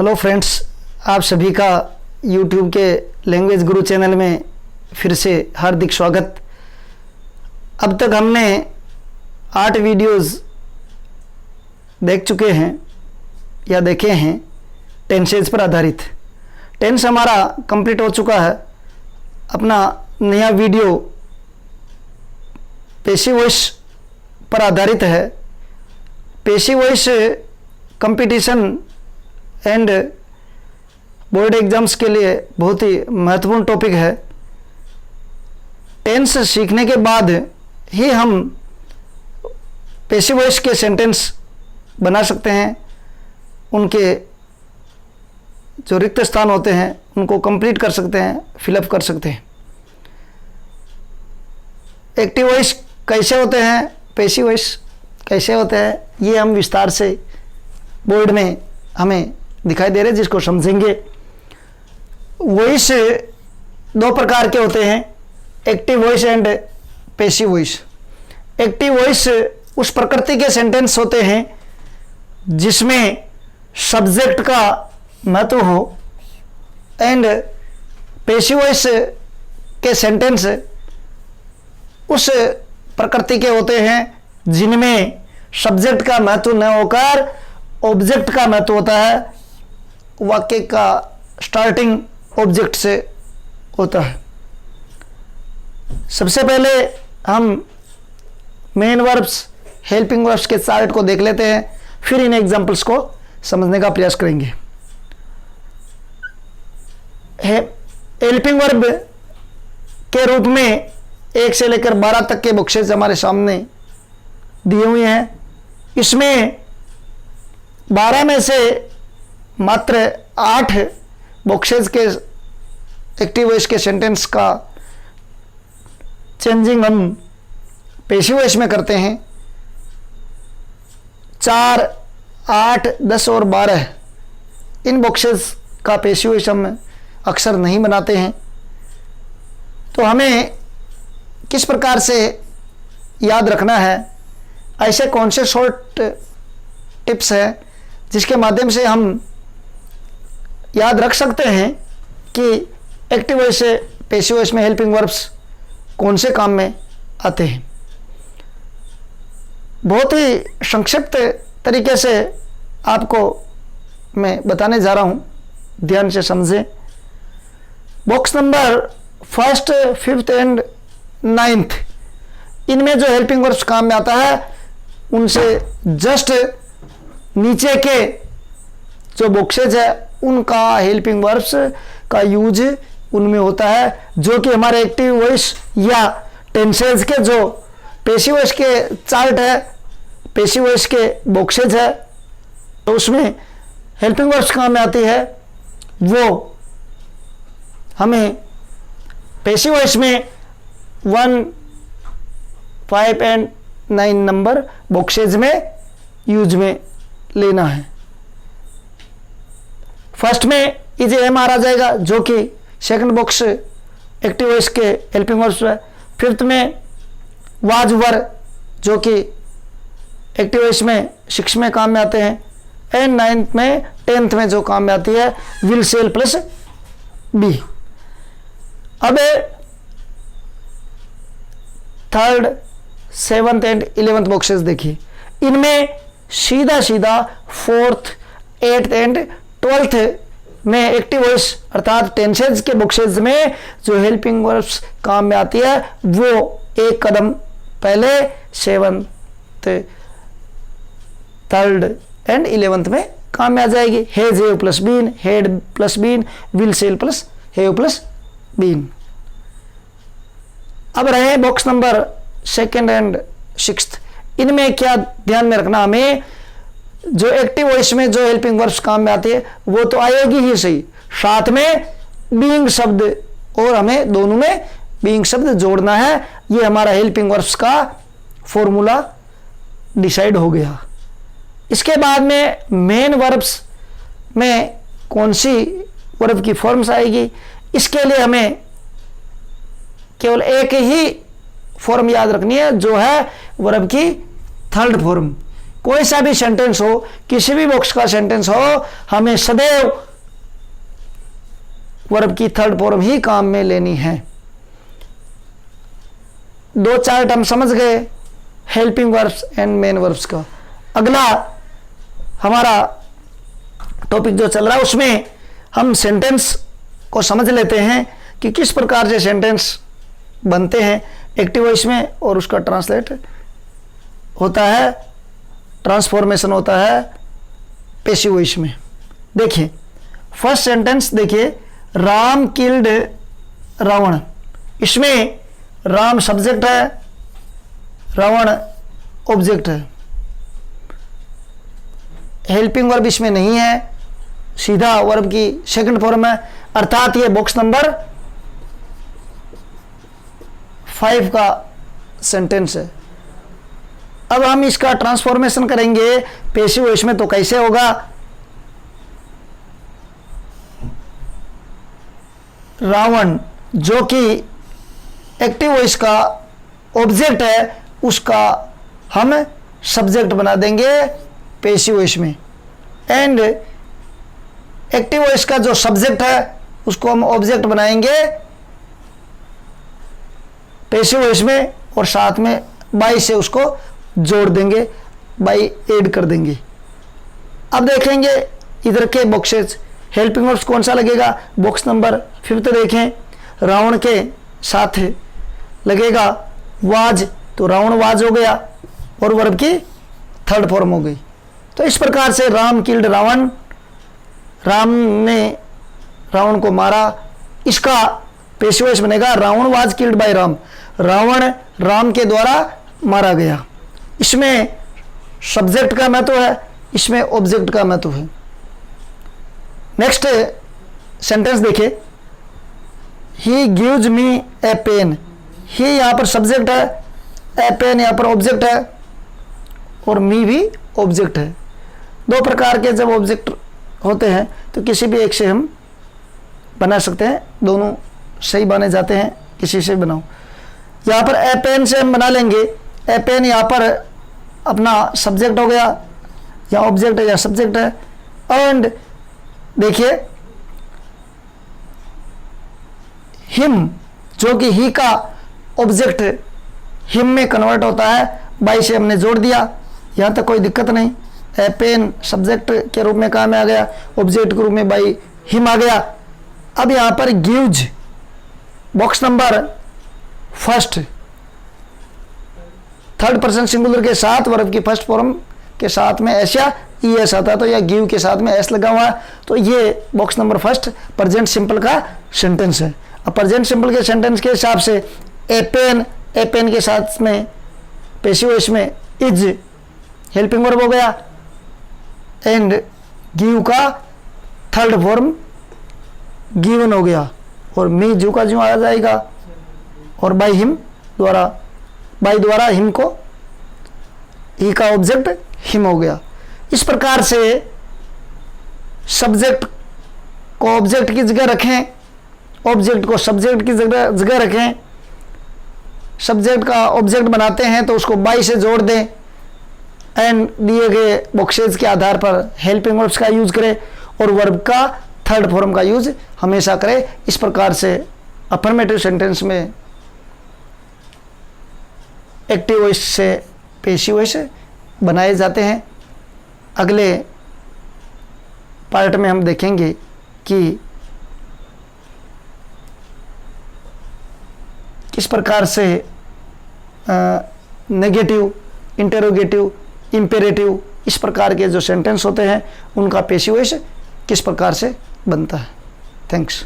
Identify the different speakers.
Speaker 1: Hello friends, आप सभी का यूट्यूब के लैंग्वेज गुरु चैनल में फिर से हार्दिक स्वागत। अब तक हमने 8 वीडियोस देख चुके हैं या देखे हैं टेंसेज पर आधारित। टेंस हमारा कंप्लीट हो चुका है। अपना नया वीडियो पेशिव वॉइस पर आधारित है। Passive voice competition and board exams के लिए बहुत ही महत्वपूर्ण टॉपिक है। टेंस सीखने के बाद ही हम पेशिव वॉइस के सेंटेंस बना सकते हैं। उनके जो रिक्त स्थान होते हैं उनको कंप्लीट कर सकते हैं, फिलअप कर सकते हैं। एक्टिव वॉइस कैसे होते हैं, पेशिव वॉइस कैसे होते हैं, ये हम विस्तार से बोर्ड में हमें दिखाई दे रहे हैं, जिसको समझेंगे। वॉइस 2 प्रकार के होते हैं, active voice and passive voice. Active voice उस प्रकृति के सेंटेंस होते हैं जिसमें सब्जेक्ट का महत्व हो, एंड पेशिव वॉइस के सेंटेंस उस प्रकृति के होते हैं जिनमें सब्जेक्ट का महत्व न होकर ऑब्जेक्ट का महत्व होता है। वाक्य का स्टार्टिंग ऑब्जेक्ट से होता है। सबसे पहले हम मेन वर्ब्स, हेल्पिंग वर्ब्स के चार्ट को देख लेते हैं, फिर इन एग्जांपल्स को समझने का प्रयास करेंगे। हेल्पिंग वर्ब के रूप में 1 से लेकर 12 तक के बॉक्सेस हमारे सामने दिए हुए हैं। इसमें 12 में से मात्र 8 बॉक्सेस के एक्टिव वॉइस के सेंटेंस का चेंजिंग हम पेशिव वॉइस में करते हैं। 4, 8, 10 और 12 इन बॉक्सेस का पेशिव वॉइस हम अक्सर नहीं बनाते हैं। तो हमें किस प्रकार से याद रखना है, ऐसे कौन से शॉर्ट टिप्स हैं जिसके माध्यम से हम याद रख सकते हैं कि एक्टिव वॉइस से पेशिव वॉइस में हेल्पिंग वर्ब्स कौन से काम में आते हैं। बहुत ही संक्षिप्त तरीके से आपको मैं बताने जा रहा हूँ, ध्यान से समझें। बॉक्स नंबर 1, 5 एंड 9 इनमें जो हेल्पिंग वर्ब्स काम में आता है उनसे जस्ट नीचे के जो बॉक्सेज है उनका हेल्पिंग वर्ब्स का यूज उनमें होता है, जो कि हमारे एक्टिव वॉइस या टेंसेज के जो पेशिव वॉइस के चार्ट है, पेशिव वॉइस के बॉक्सेज है, तो उसमें हेल्पिंग वर्ब्स काम में आती है। वो हमें पेशिव वॉइस में 1, 5 एंड 9 नंबर बॉक्सेज में यूज में लेना है। फर्स्ट में इज एम आ जाएगा, जो कि सेकंड बॉक्स एक्टिव वॉइस के हेल्पिंग वर्ब्स है। 5th में वाज वर, जो कि एक्टिव वॉइस में 6 में काम में आते हैं। एंड 9th में 10th में जो काम में आती है विल सेल प्लस बी। अब 3rd, 7th and 11th boxes देखिए। इनमें सीधा 4th, 8th एंड 12th में एक्टिव वॉइस अर्थात टेंसेज के बॉक्सेस में जो हेल्पिंग वर्ब्स काम में आती है वो एक कदम पहले 7th, 3rd एंड 11th में काम में आ जाएगी। Has have plus been, had plus been, will shall plus have plus been. अब रहे box number 2nd and 6th। इनमें क्या ध्यान में रखना, हमें जो एक्टिव वॉइस में जो हेल्पिंग वर्ब्स काम में आते हैं वो तो आएगी ही सही, साथ में बीइंग शब्द, और हमें दोनों में बीइंग शब्द जोड़ना है। ये हमारा हेल्पिंग वर्ब्स का फॉर्मूला डिसाइड हो गया। इसके बाद में मेन वर्ब्स में कौन सी वर्ब की फॉर्म्स आएगी, इसके लिए हमें केवल एक ही फॉर्म याद रखनी है, जो है वर्ब की 3rd फॉर्म। कोई सा भी सेंटेंस हो, किसी भी बॉक्स का सेंटेंस हो, हमें सदैव वर्ब की थर्ड फॉर्म ही काम में लेनी है। 2-4 टर्म समझ गए helping verbs and main verbs का। अगला हमारा टॉपिक जो चल रहा है उसमें हम सेंटेंस को समझ लेते हैं कि किस प्रकार से सेंटेंस बनते हैं एक्टिव वॉइस में, और उसका ट्रांसलेट होता है, ट्रांसफॉर्मेशन होता है पैसिव वॉइस में। देखिए फर्स्ट सेंटेंस देखिए, राम किल्ड रावण। इसमें राम सब्जेक्ट है, रावण ऑब्जेक्ट है, हेल्पिंग वर्ब इसमें नहीं है, सीधा वर्ब की सेकंड फॉर्म है, अर्थात ये बॉक्स नंबर 5 का सेंटेंस है। अब हम इसका ट्रांसफॉर्मेशन करेंगे पैसिव वॉइस में, तो कैसे होगा? रावण जो कि एक्टिव वॉइस का ऑब्जेक्ट है, उसका हम सब्जेक्ट बना देंगे पैसिव वॉइस में, एंड एक्टिव वॉइस का जो सब्जेक्ट है उसको हम ऑब्जेक्ट बनाएंगे पैसिव वॉइस में, और साथ में बाई से उसको जोड़ देंगे, बाई ऐड कर देंगे। अब देखेंगे इधर के बॉक्सेस, हेल्पिंग वर्ब्स कौन सा लगेगा? बॉक्स नंबर 5 देखें, रावण के साथ लगेगा वाज, तो रावण वाज हो गया और वर्ब की थर्ड फॉर्म हो गई। तो इस प्रकार से राम किल्ड रावण, राम ने रावण को मारा, इसका पैसिव वॉइस बनेगा Ravan was killed by Ram, Ravan Ram के द्वारा मारा गया। इसमें सब्जेक्ट का महत्व है, इसमें ऑब्जेक्ट का महत्व है। नेक्स्ट सेंटेंस देखिए, he gives me A pen. ही यहां पर सब्जेक्ट है, ए पेन यहां पर ऑब्जेक्ट है, और मी भी ऑब्जेक्ट है। दो प्रकार के जब ऑब्जेक्ट होते हैं तो किसी भी एक से हम बना सकते हैं, दोनों सही बने जाते हैं, किसी से बनाओ। यहाँ पर ए पेन से हम बना लेंगे, ए पेन यहाँ पर अपना सब्जेक्ट हो गया, या ऑब्जेक्ट है या सब्जेक्ट है। एंड देखिए हिम जो कि ही का ऑब्जेक्ट हिम में कन्वर्ट होता है, बाई से हमने जोड़ दिया, यहाँ तक कोई दिक्कत नहीं। ए पेन सब्जेक्ट के रूप में काम में आ गया, ऑब्जेक्ट के रूप में बाई हिम आ गया। अब यहाँ पर gives box number 1 third person singular के साथ वर्ब की फर्स्ट फॉर्म के साथ में एस या ई एस आता है, तो या गिव के साथ में एस लगा हुआ है, तो ये बॉक्स नंबर 1 प्रेजेंट सिंपल का सेंटेंस है। अब प्रेजेंट सिंपल के सेंटेंस के हिसाब से ए पेन के साथ में पैसिव वॉइस में इज हेल्पिंग वर्ब हो गया, एंड गिव का थर्ड फॉर्म गिवन हो गया, और मी जू का जू आ जाएगा, और बाई हिम द्वारा हिम को ही का ऑब्जेक्ट हिम हो गया। इस प्रकार से सब्जेक्ट को ऑब्जेक्ट की जगह रखें, ऑब्जेक्ट को सब्जेक्ट की जगह रखें, सब्जेक्ट का ऑब्जेक्ट बनाते हैं तो उसको बाई से जोड़ दें, एंड दिए गए बॉक्सेज के आधार पर हेल्पिंग वर्ब्स का यूज करें, और वर्ब का थर्ड फॉर्म का यूज हमेशा करें। इस प्रकार से अफर्मेटिव सेंटेंस में एक्टिव वॉइस से पैसिव वॉइस बनाए जाते हैं। अगले पार्ट में हम देखेंगे कि किस प्रकार से नेगेटिव, इंटेरोगेटिव, इंपेरेटिव इस प्रकार के जो सेंटेंस होते हैं उनका पैसिव वॉइस किस प्रकार से बनता है। थैंक्स।